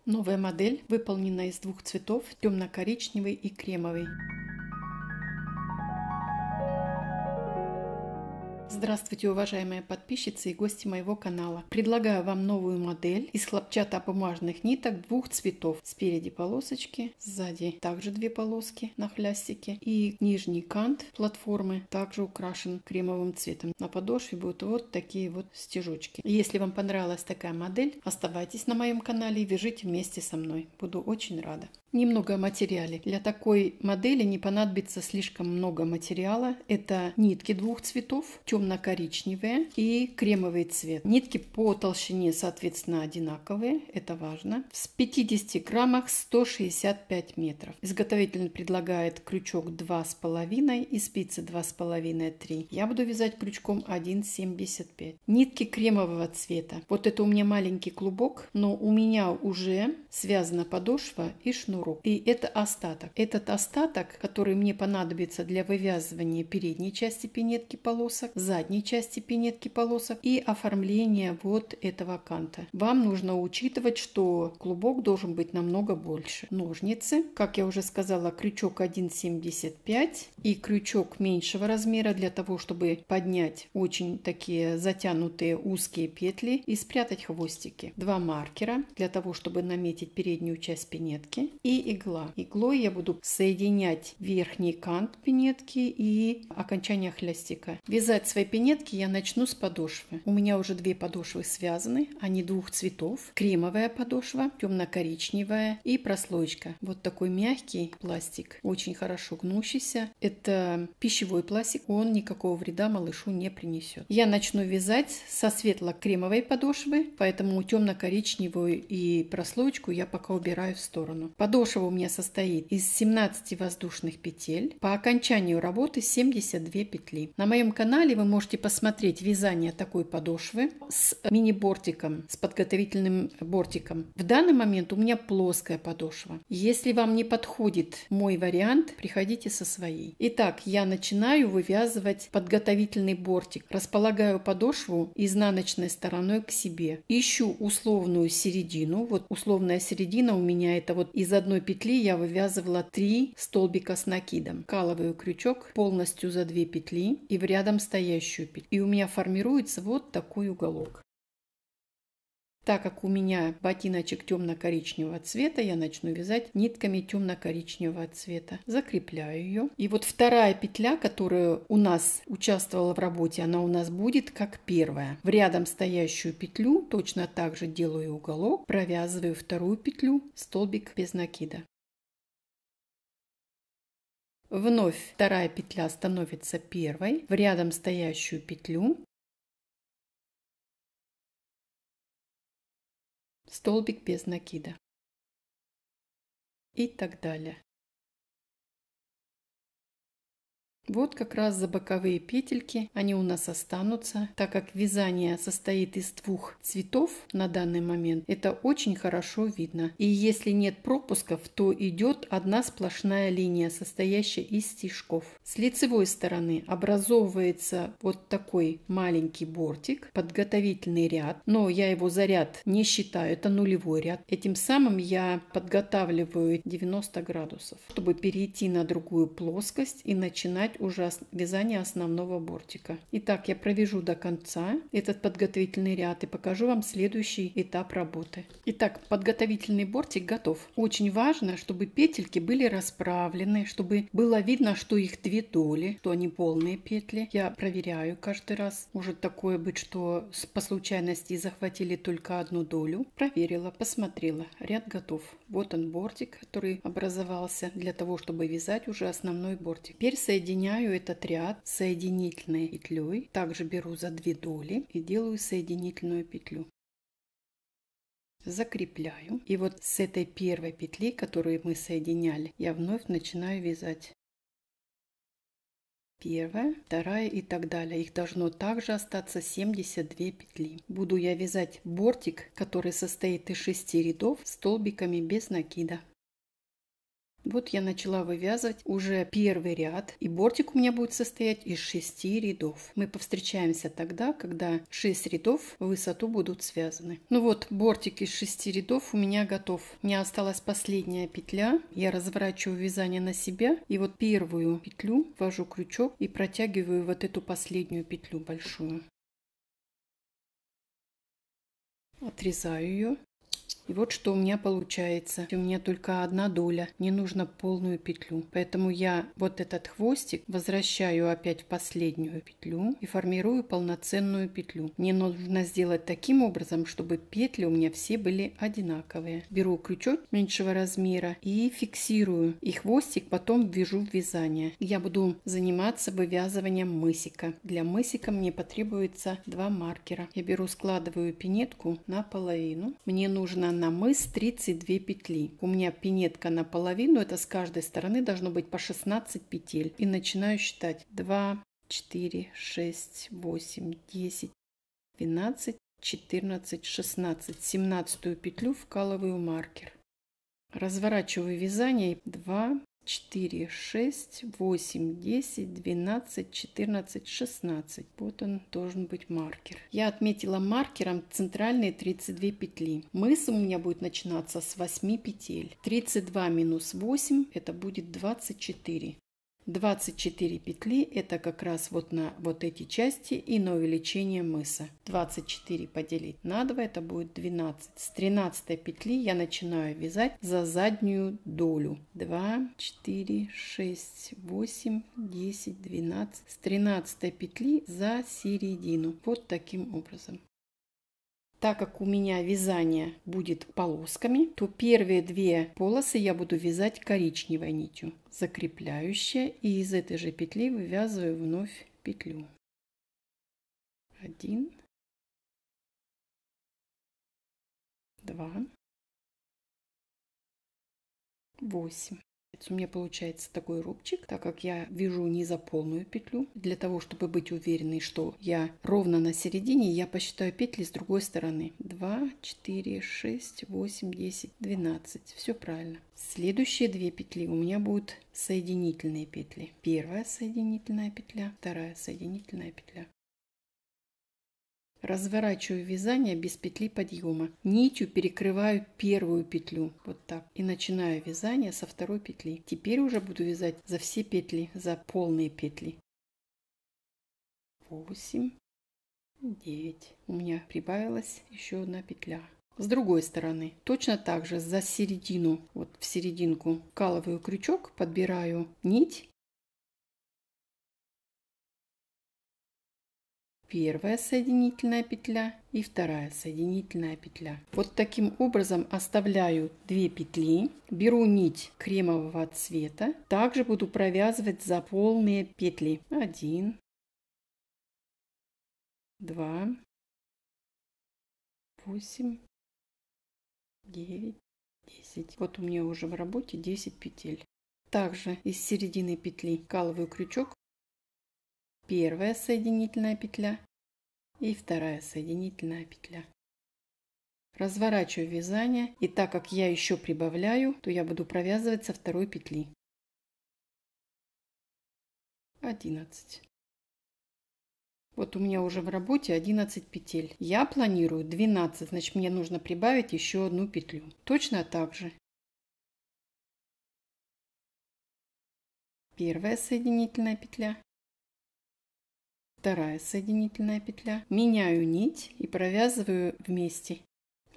Новая модель выполнена из двух цветов, темно-коричневый и кремовый. Здравствуйте, уважаемые подписчицы и гости моего канала. Предлагаю вам новую модель из хлопчатобумажных ниток двух цветов. Спереди полосочки, сзади также две полоски на хлястике. И нижний кант платформы также украшен кремовым цветом. На подошве будут вот такие вот стежочки. Если вам понравилась такая модель, оставайтесь на моем канале и вяжите вместе со мной. Буду очень рада. Немного о материале. Для такой модели не понадобится слишком много материала. Это нитки двух цветов, темно-коричневые и кремовый цвет. Нитки по толщине, соответственно, одинаковые. Это важно. В 50 граммах 165 метров. Изготовитель предлагает крючок 2,5 и спицы 2,5-3. Я буду вязать крючком 1,75. Нитки кремового цвета. Вот это у меня маленький клубок, но у меня уже связана подошва и шнурок. И это остаток. Этот остаток, который мне понадобится для вывязывания передней части пинетки полосок, задней части пинетки полосок и оформления вот этого канта. Вам нужно учитывать, что клубок должен быть намного больше. Ножницы, как я уже сказала, крючок 1,75 и крючок меньшего размера для того, чтобы поднять очень такие затянутые узкие петли и спрятать хвостики. Два маркера для того, чтобы наметить переднюю часть пинетки и игла. Иглой я буду соединять верхний кант пинетки и окончание хлястика. Вязать свои пинетки я начну с подошвы. У меня уже две подошвы связаны, они двух цветов. Кремовая подошва, темно-коричневая и прослоечка. Вот такой мягкий пластик, очень хорошо гнущийся. Это пищевой пластик, он никакого вреда малышу не принесет. Я начну вязать со светло-кремовой подошвы, поэтому темно-коричневую и прослоечку я пока убираю в сторону. Подошва у меня состоит из 17 воздушных петель. По окончанию работы 72 петли. На моем канале вы можете посмотреть вязание такой подошвы с мини-бортиком, с подготовительным бортиком. В данный момент у меня плоская подошва. Если вам не подходит мой вариант, приходите со своей. Итак, я начинаю вывязывать подготовительный бортик. Располагаю подошву изнаночной стороной к себе. Ищу условную середину. Вот условная середина у меня это вот из одной петли я вывязывала 3 столбика с накидом. Вкалываю крючок полностью за 2 петли и в рядом стоящую петлю. И у меня формируется вот такой уголок. Так как у меня ботиночек темно-коричневого цвета, я начну вязать нитками темно-коричневого цвета. Закрепляю ее. И вот вторая петля, которая у нас участвовала в работе, она у нас будет как первая. В рядом стоящую петлю точно так же делаю уголок, провязываю вторую петлю, столбик без накида. Вновь вторая петля становится первой. В рядом стоящую петлю, столбик без накида и так далее. Вот как раз за боковые петельки они у нас останутся, так как вязание состоит из двух цветов на данный момент, это очень хорошо видно. И если нет пропусков, то идет одна сплошная линия, состоящая из стежков. С лицевой стороны образовывается вот такой маленький бортик, подготовительный ряд, но я его за ряд не считаю, это нулевой ряд. Этим самым я подготавливаю 90 градусов, чтобы перейти на другую плоскость и начинать уже вязание основного бортика. Итак, я провяжу до конца этот подготовительный ряд и покажу вам следующий этап работы. Итак, подготовительный бортик готов. Очень важно, чтобы петельки были расправлены, чтобы было видно, что их две доли, что они полные петли. Я проверяю каждый раз. Может такое быть, что по случайности захватили только одну долю. Проверила, посмотрела. Ряд готов. Вот он бортик, который образовался для того, чтобы вязать уже основной бортик. Теперь соединяю этот ряд соединительной петлей. Также беру за 2 доли и делаю соединительную петлю. Закрепляю. И вот с этой первой петли, которую мы соединяли, я вновь начинаю вязать. Первая, вторая и так далее. Их должно также остаться 72 петли. Буду я вязать бортик, который состоит из 6 рядов столбиками без накида. Вот я начала вывязывать уже первый ряд, и бортик у меня будет состоять из 6 рядов. Мы повстречаемся тогда, когда 6 рядов в высоту будут связаны. Ну вот, бортик из 6 рядов у меня готов. У меня осталась последняя петля. Я разворачиваю вязание на себя, и вот первую петлю ввожу крючок и протягиваю вот эту последнюю петлю большую. Отрезаю ее. И вот что у меня получается. У меня только одна доля, не нужно полную петлю. Поэтому я вот этот хвостик возвращаю опять в последнюю петлю и формирую полноценную петлю. Мне нужно сделать таким образом, чтобы петли у меня все были одинаковые. Беру крючок меньшего размера и фиксирую. И хвостик потом вяжу в вязание. Я буду заниматься вывязыванием мысика. Для мысика мне потребуется 2 маркера. Я беру, складываю пинетку наполовину. Мне нужно на мыс 32 петли. У меня пинетка наполовину, это с каждой стороны должно быть по 16 петель. И начинаю считать 2, 4, 6, 8, 10, 12, 14, 16. 17 петлю вкалываю маркер. Разворачиваю вязание. 2, 4, 6, 8, 10, 12, 14, 16. Вот он должен быть маркер. Я отметила маркером центральные 32 петли. Мыс у меня будет начинаться с 8 петель. 32 минус 8 это будет 24. 24 петли это как раз вот на вот эти части и на увеличение мыса. 24 поделить на 2 это будет 12. С 13 петли я начинаю вязать за заднюю долю. 2, 4, 6, 8, 10, 12. С 13 петли за середину. Вот таким образом. Так как у меня вязание будет полосками, то первые 2 полосы я буду вязать коричневой нитью, закрепляющая, и из этой же петли вывязываю вновь петлю. 1, 2, 8. У меня получается такой рубчик, так как я вяжу не за полную петлю. Для того, чтобы быть уверенной, что я ровно на середине, я посчитаю петли с другой стороны. 2, 4, 6, 8, 10, 12. Все правильно. Следующие 2 петли у меня будут соединительные петли. Первая соединительная петля, вторая соединительная петля. Разворачиваю вязание без петли подъема. Нитью перекрываю первую петлю. Вот так. И начинаю вязание со второй петли. Теперь уже буду вязать за все петли, за полные петли. 8, 9. У меня прибавилась еще одна петля. С другой стороны точно так же за середину, вот в серединку вкалываю крючок, подбираю нить. Первая соединительная петля и вторая соединительная петля. Вот таким образом оставляю 2 петли, беру нить кремового цвета, также буду провязывать за полные петли. 1, 2, 8, 9, 10. Вот у меня уже в работе 10 петель. Также из середины петли вкалываю крючок. Первая соединительная петля и вторая соединительная петля. Разворачиваю вязание, и так как я еще прибавляю, то я буду провязывать со второй петли. 11. Вот у меня уже в работе 11 петель. Я планирую 12, значит мне нужно прибавить еще одну петлю. Точно так же. Первая соединительная петля. Вторая соединительная петля. Меняю нить и провязываю вместе.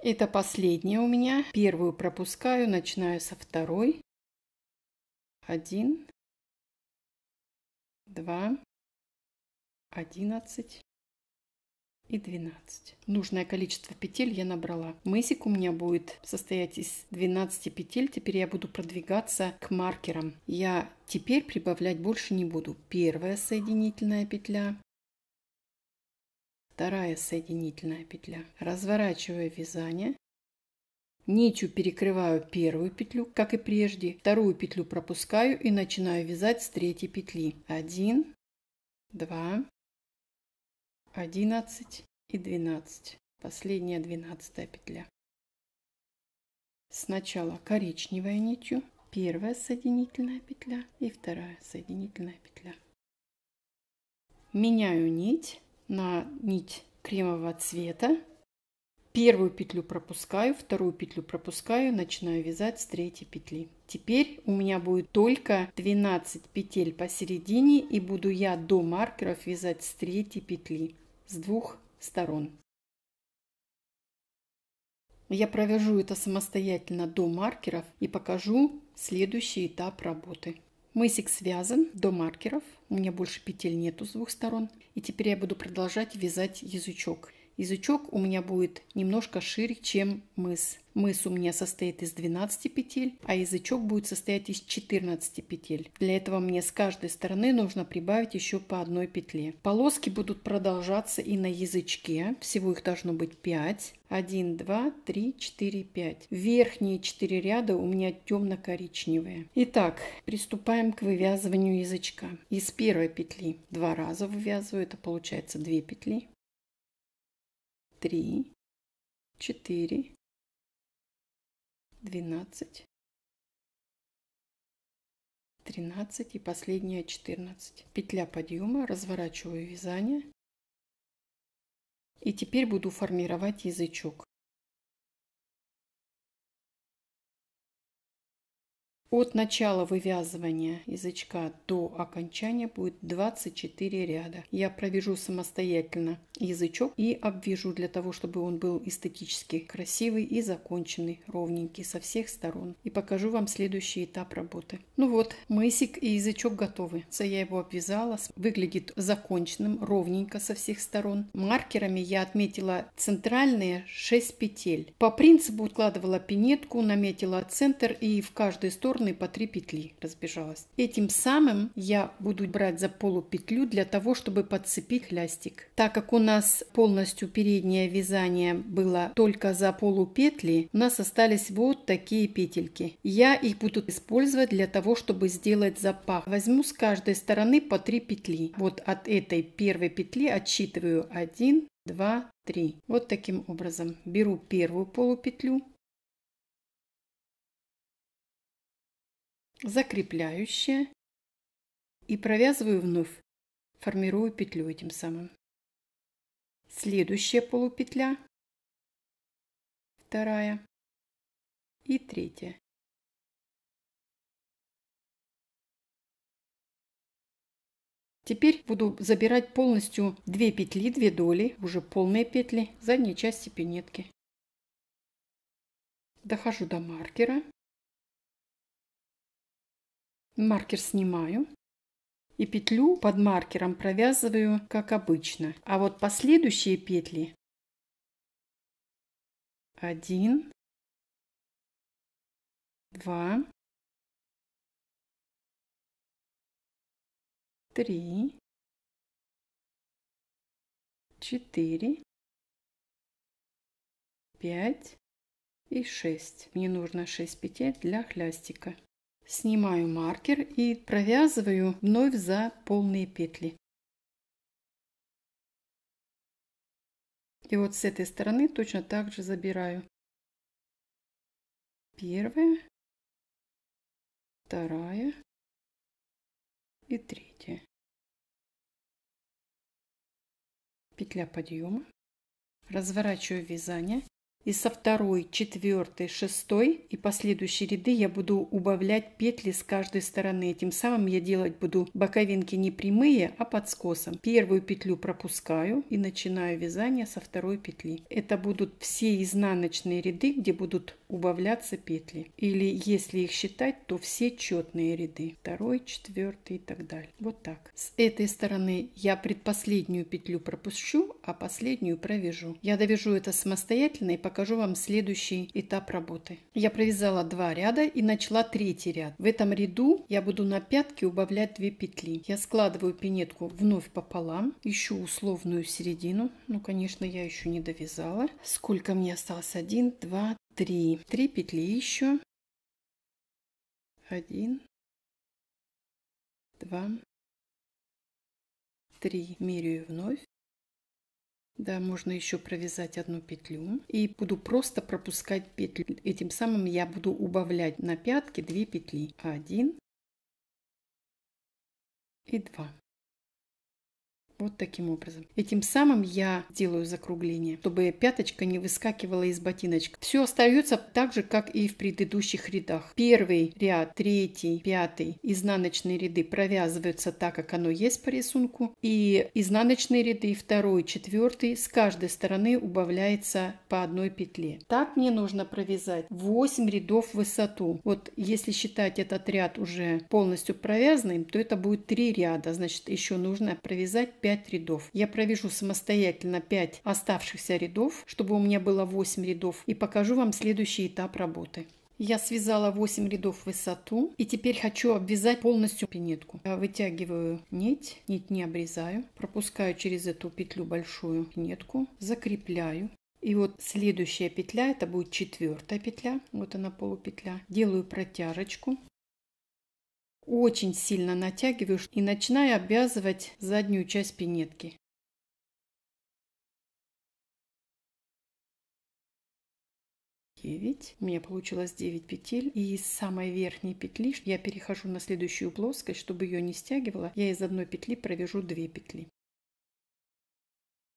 Это последняя у меня. Первую пропускаю, начинаю со второй. 1, 2, 11 и 12. Нужное количество петель я набрала. Мысик у меня будет состоять из 12 петель. Теперь я буду продвигаться к маркерам. Я теперь прибавлять больше не буду. Первая соединительная петля. Вторая соединительная петля. Разворачиваю вязание. Нитью перекрываю первую петлю, как и прежде. Вторую петлю пропускаю и начинаю вязать с третьей петли. 1, 2, 11 и 12. Последняя 12 петля. Сначала коричневой нитью Первая соединительная петля и вторая соединительная петля. Меняю нить на нить кремового цвета. Первую петлю пропускаю, вторую петлю пропускаю, начинаю вязать с третьей петли. Теперь у меня будет только 12 петель посередине, и буду я до маркеров вязать с третьей петли с двух сторон. Я провяжу это самостоятельно до маркеров и покажу следующий этап работы. Мысик связан до маркеров, у меня больше петель нету с двух сторон. И теперь я буду продолжать вязать язычок. Язычок у меня будет немножко шире, чем мыс. Мыс у меня состоит из 12 петель, а язычок будет состоять из 14 петель. Для этого мне с каждой стороны нужно прибавить еще по одной петле. Полоски будут продолжаться и на язычке. Всего их должно быть 5. 1, 2, 3, 4, 5. Верхние 4 ряда у меня темно-коричневые. Итак, приступаем к вывязыванию язычка. Из первой петли 2 раза вывязываю, это получается 2 петли. 3, 4, 12, 13 и последняя 14. Петля подъема, разворачиваю вязание. И теперь буду формировать язычок. От начала вывязывания язычка до окончания будет 24 ряда. Я провяжу самостоятельно язычок и обвяжу для того, чтобы он был эстетически красивый и законченный, ровненький со всех сторон. И покажу вам следующий этап работы. Ну вот, мысик и язычок готовы. Я его обвязала. Выглядит законченным, ровненько со всех сторон. Маркерами я отметила центральные 6 петель. По принципу укладывала пинетку, наметила центр и в каждую сторону по 3 петли разбежалась. Этим самым я буду брать за полупетлю для того, чтобы подцепить хлястик. Так как у нас полностью переднее вязание было только за полупетли, у нас остались вот такие петельки. Я их буду использовать для того, чтобы сделать запах. Возьму с каждой стороны по 3 петли. Вот от этой первой петли отсчитываю 1, 2, 3. Вот таким образом. Беру первую полупетлю, закрепляющая и провязываю вновь, формирую петлю этим самым. Следующая полупетля, вторая и третья. Теперь буду забирать полностью 2 петли, 2 доли, уже полные петли задней части пинетки. Дохожу до маркера. Маркер снимаю и петлю под маркером провязываю как обычно. А вот последующие петли 1, 2, 3, 4, 5 и 6. Мне нужно 6 петель для хлястика. Снимаю маркер и провязываю вновь за полные петли. И вот с этой стороны точно так же забираю. Первая, вторая и третья. Петля подъема. Разворачиваю вязание. И со второй, четвертой, шестой и последующие ряды я буду убавлять петли с каждой стороны. Этим самым я делать буду боковинки не прямые, а под скосом. Первую петлю пропускаю и начинаю вязание со второй петли. Это будут все изнаночные ряды, где будут убавляться петли. Или если их считать, то все четные ряды. Второй, четвертый и так далее. Вот так. С этой стороны я предпоследнюю петлю пропущу, а последнюю провяжу. Я довяжу это самостоятельно и покажу вам следующий этап работы. Я провязала 2 ряда и начала 3-й ряд. В этом ряду я буду на пятке убавлять 2 петли. Я складываю пинетку вновь пополам, ищу условную середину. Ну, конечно, я еще не довязала. Сколько мне осталось? 1, 2, 3. 3 петли еще. 1, 2, 3. Меряю вновь. Да, можно еще провязать одну петлю. И буду просто пропускать петлю. Этим самым я буду убавлять на пятке 2 петли. 1 и 2. Вот таким образом. Этим самым я делаю закругление, чтобы пяточка не выскакивала из ботиночка. Все остается так же, как и в предыдущих рядах. Первый ряд, третий, пятый, изнаночные ряды провязываются так, как оно есть по рисунку. И изнаночные ряды, второй, четвертый, с каждой стороны убавляется по одной петле. Так мне нужно провязать 8 рядов в высоту. Вот если считать этот ряд уже полностью провязанным, то это будет 3 ряда. Значит, еще нужно провязать 5 рядов. Я провяжу самостоятельно 5 оставшихся рядов, чтобы у меня было 8 рядов, и покажу вам следующий этап работы. Я связала 8 рядов в высоту, и теперь хочу обвязать полностью пинетку. Я вытягиваю нить не обрезаю, пропускаю через эту петлю большую пинетку, закрепляю. И вот следующая петля, это будет 4-я петля, вот она полупетля. Делаю протяжечку. Очень сильно натягиваю и начинаю обвязывать заднюю часть пинетки. У меня получилось 9 петель, и из самой верхней петли я перехожу на следующую плоскость, чтобы ее не стягивала. Я из одной петли провяжу 2 петли.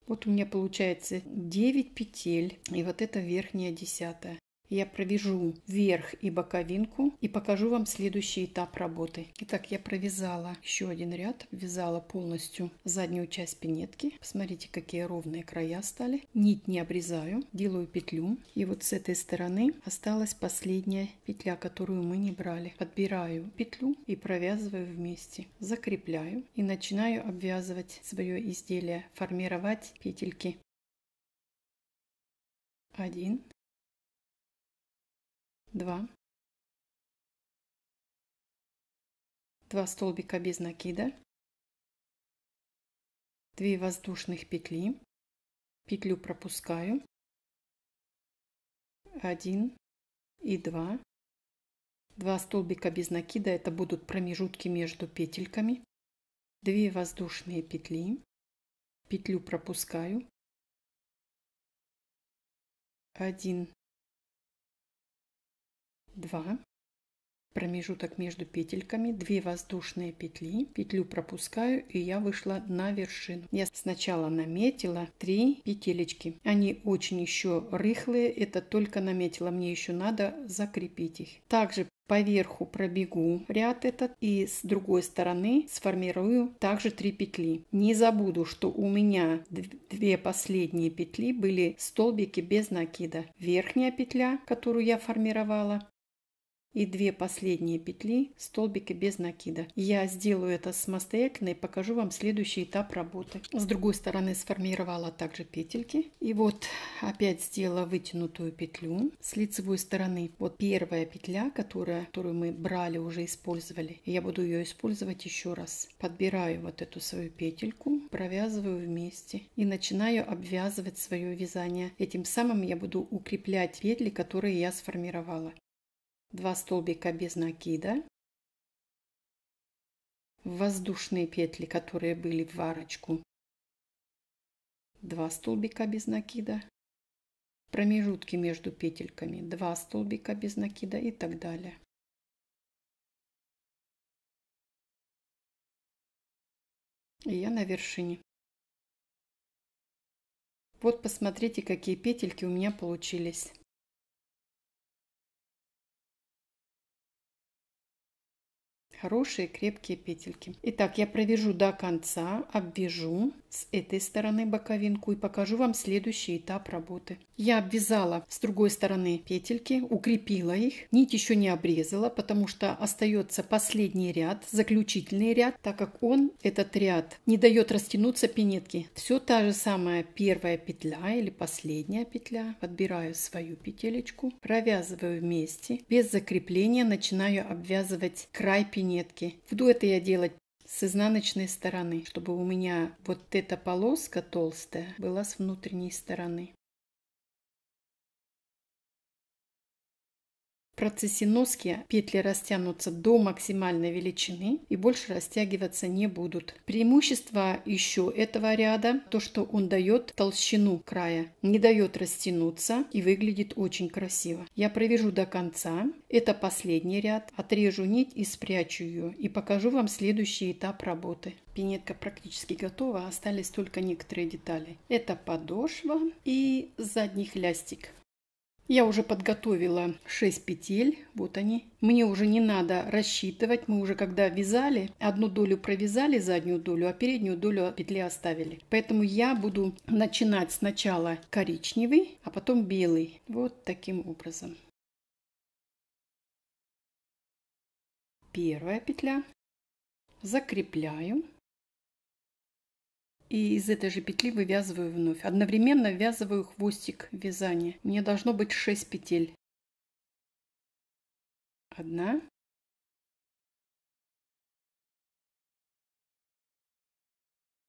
Вот у меня получается 9 петель, и вот это верхняя 10-я. Я провяжу верх и боковинку и покажу вам следующий этап работы. Итак, я провязала еще один ряд, обвязала полностью заднюю часть пинетки. Посмотрите, какие ровные края стали. Нить не обрезаю, делаю петлю. И вот с этой стороны осталась последняя петля, которую мы не брали. Подбираю петлю и провязываю вместе. Закрепляю и начинаю обвязывать свое изделие, формировать петельки. 1, 2 столбика без накида, 2 воздушных петли, петлю пропускаю, 1 и 2 столбика без накида, это будут промежутки между петельками, 2 воздушные петли, петлю пропускаю, 1, 2, промежуток между петельками, 2 воздушные петли, петлю пропускаю, и я вышла на вершину. Я сначала наметила 3 петелечки. Они очень еще рыхлые, это только наметила, мне еще надо закрепить их. Также по верху пробегу ряд этот и с другой стороны сформирую также 3 петли. Не забуду, что у меня 2 последние петли были столбики без накида. Верхняя петля, которую я формировала, и 2 последние петли столбики без накида. Я сделаю это самостоятельно и покажу вам следующий этап работы. С другой стороны сформировала также петельки. И вот опять сделала вытянутую петлю с лицевой стороны. Вот первая петля, которую мы брали, уже использовали. Я буду ее использовать еще раз. Подбираю вот эту свою петельку, провязываю вместе и начинаю обвязывать свое вязание. Этим самым я буду укреплять петли, которые я сформировала. 2 столбика без накида, воздушные петли, которые были в арочку, 2 столбика без накида, промежутки между петельками, 2 столбика без накида и так далее. И я на вершине. Вот посмотрите, какие петельки у меня получились. Хорошие крепкие петельки. Итак, я провяжу до конца, обвяжу с этой стороны боковинку и покажу вам следующий этап работы. Я обвязала с другой стороны петельки, укрепила их. Нить еще не обрезала, потому что остается последний ряд, заключительный ряд, так как этот ряд, не дает растянуться пинетки. Все та же самая первая петля или последняя петля. Подбираю свою петелечку, провязываю вместе. Без закрепления начинаю обвязывать край пинетки. Буду это я делать с изнаночной стороны, чтобы у меня вот эта полоска толстая была с внутренней стороны. В процессе носки петли растянутся до максимальной величины и больше растягиваться не будут. Преимущество еще этого ряда то, что он дает толщину края, не дает растянуться и выглядит очень красиво. Я провяжу до конца. Это последний ряд. Отрежу нить и спрячу ее и покажу вам следующий этап работы. Пинетка практически готова, остались только некоторые детали. Это подошва и задний хлястик. Я уже подготовила 6 петель, вот они. Мне уже не надо рассчитывать, мы уже когда вязали, одну долю провязали, заднюю долю, а переднюю долю петли оставили. Поэтому я буду начинать сначала коричневый, а потом белый, вот таким образом. Первая петля, закрепляю. И из этой же петли вывязываю вновь. Одновременно ввязываю хвостик вязания. Мне должно быть 6 петель. 1,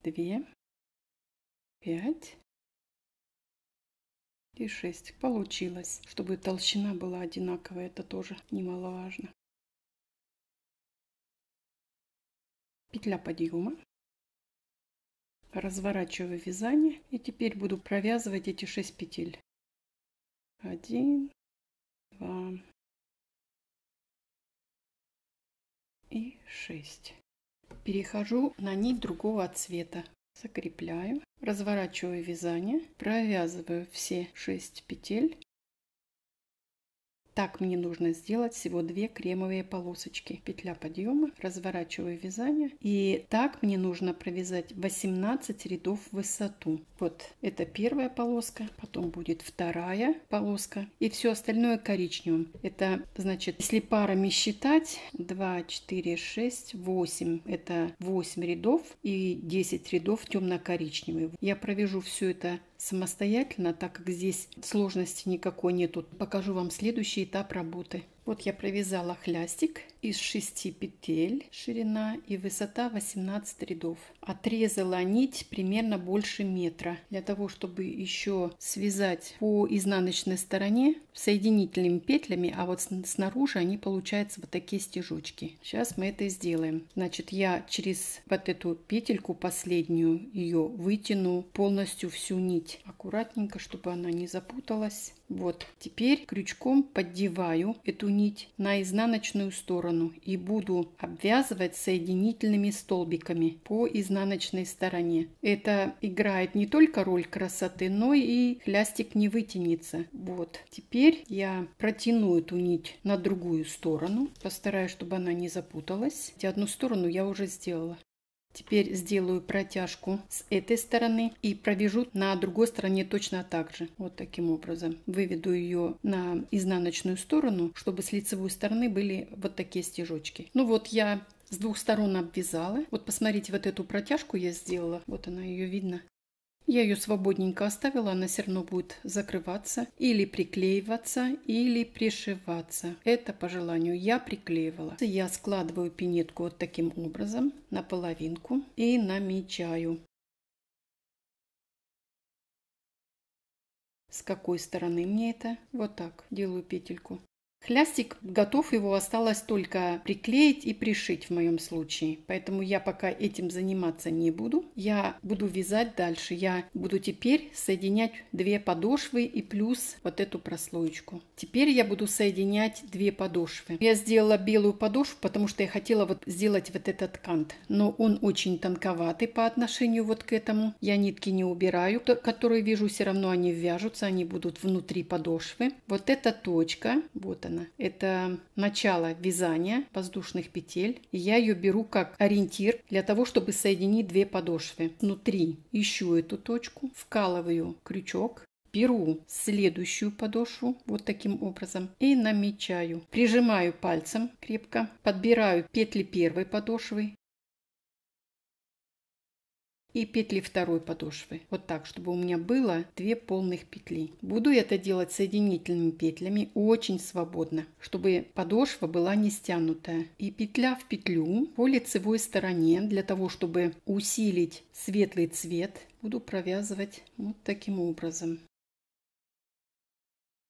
2, 5 и 6. Получилось. Чтобы толщина была одинаковая, это тоже немаловажно. Петля подъема. Разворачиваю вязание и теперь буду провязывать эти 6 петель. 1, 2 и 6. Перехожу на нить другого цвета. Закрепляю, разворачиваю вязание, провязываю все 6 петель. Так мне нужно сделать всего 2 кремовые полосочки. Петля подъема, разворачиваю вязание. И так мне нужно провязать 18 рядов в высоту. Вот это первая полоска, потом будет вторая полоска. И все остальное коричневым. Это значит, если парами считать, 2, 4, 6, 8. Это 8 рядов и 10 рядов темно-коричневый. Я провяжу все это самостоятельно, так как здесь сложности никакой нету. Покажу вам следующий этап работы. Вот я провязала хлястик из 6 петель, ширина и высота 18 рядов. Отрезала нить примерно больше метра, для того, чтобы еще связать по изнаночной стороне соединительными петлями, а вот снаружи они получаются вот такие стежочки. Сейчас мы это сделаем. Значит, я через вот эту петельку последнюю ее вытяну полностью всю нить. Аккуратненько, чтобы она не запуталась. Вот, теперь крючком поддеваю эту нить на изнаночную сторону и буду обвязывать соединительными столбиками по изнаночной стороне. Это играет не только роль красоты, но и хлястик не вытянется. Вот, теперь я протяну эту нить на другую сторону, постараюсь, чтобы она не запуталась. Одну сторону я уже сделала. Теперь сделаю протяжку с этой стороны и провяжу на другой стороне точно так же. Вот таким образом. Выведу ее на изнаночную сторону, чтобы с лицевой стороны были вот такие стежочки. Ну вот я с двух сторон обвязала. Вот посмотрите, вот эту протяжку я сделала. Вот она, ее видно. Я ее свободненько оставила, она все равно будет закрываться или приклеиваться, или пришиваться. Это по желанию. Я приклеивала. Я складываю пинетку вот таким образом на половинку и намечаю. С какой стороны мне это? Вот так делаю петельку. Хлястик готов, его осталось только приклеить и пришить в моем случае. Поэтому я пока этим заниматься не буду. Я буду вязать дальше. Я буду теперь соединять 2 подошвы и плюс вот эту прослоечку. Теперь я буду соединять 2 подошвы. Я сделала белую подошву, потому что я хотела вот сделать вот этот кант. Но он очень тонковатый по отношению вот к этому. Я нитки не убираю, которые вяжу, все равно они вяжутся, они будут внутри подошвы. Вот эта точка, вот она. Это начало вязания воздушных петель. И я ее беру как ориентир для того, чтобы соединить 2 подошвы. Внутри ищу эту точку, вкалываю крючок, беру следующую подошву вот таким образом и намечаю. Прижимаю пальцем крепко, подбираю петли первой подошвы и петли второй подошвы. Вот так, чтобы у меня было 2 полных петли. Буду это делать соединительными петлями очень свободно, чтобы подошва была не стянутая. И петля в петлю по лицевой стороне, для того, чтобы усилить светлый цвет, буду провязывать вот таким образом.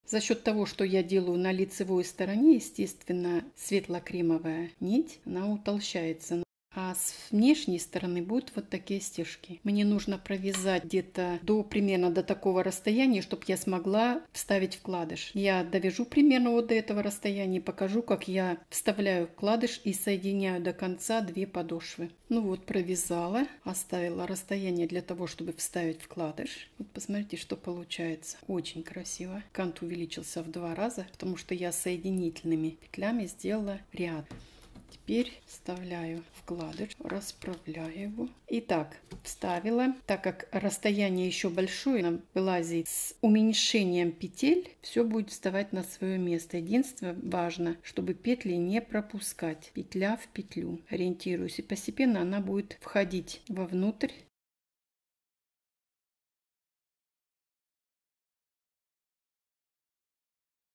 За счет того, что я делаю на лицевой стороне, естественно, светло-кремовая нить, она утолщается. А с внешней стороны будут вот такие стежки. Мне нужно провязать где-то примерно до такого расстояния, чтобы я смогла вставить вкладыш. Я довяжу примерно вот до этого расстояния и покажу, как я вставляю вкладыш и соединяю до конца две подошвы. Ну вот, провязала, оставила расстояние для того, чтобы вставить вкладыш. Вот посмотрите, что получается. Очень красиво. Кант увеличился в 2 раза, потому что я соединительными петлями сделала ряд. Теперь вставляю вкладыш, расправляю его. Итак, вставила. Так как расстояние еще большое, нам вылазит с уменьшением петель, все будет вставать на свое место. Единственное, важно, чтобы петли не пропускать. Петля в петлю. Ориентируюсь, и постепенно она будет входить вовнутрь.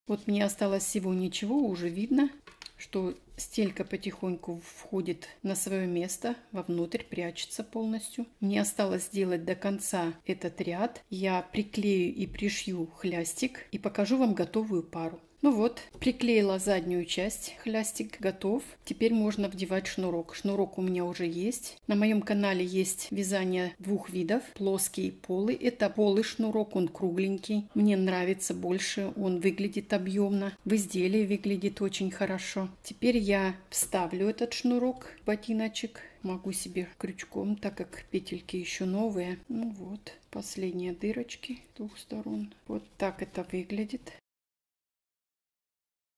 Вот мне осталось всего ничего, уже видно, что стелька потихоньку входит на свое место, вовнутрь, прячется полностью. Мне осталось сделать до конца этот ряд. Я приклею и пришью хлястик и покажу вам готовую пару. Ну вот, приклеила заднюю часть, хлястик готов. Теперь можно вдевать шнурок. Шнурок у меня уже есть. На моем канале есть вязание 2 видов. Плоский и полый. Это полый шнурок, он кругленький. Мне нравится больше, он выглядит объемно. В изделии выглядит очень хорошо. Теперь я вставлю этот шнурок, ботиночек. Могу себе крючком, так как петельки еще новые. Ну вот, последние дырочки с 2 сторон. Вот так это выглядит.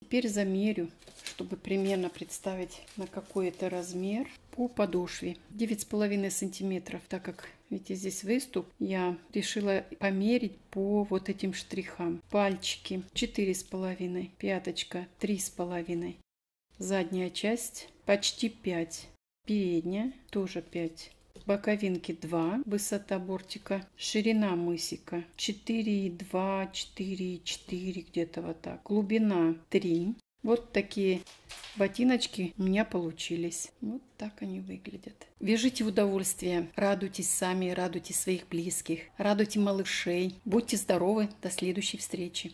Теперь замерю, чтобы примерно представить, на какой это размер по подошве. 9,5 сантиметров, так как, видите, здесь выступ, я решила померить по вот этим штрихам. Пальчики 4,5, пяточка 3,5, задняя часть почти 5, передняя тоже 5. Боковинки 2, высота бортика, ширина мысика 4,2, 4,4, где-то вот так. Глубина 3. Вот такие ботиночки у меня получились. Вот так они выглядят. Вяжите в удовольствие, радуйтесь сами, радуйте своих близких, радуйте малышей. Будьте здоровы, до следующей встречи.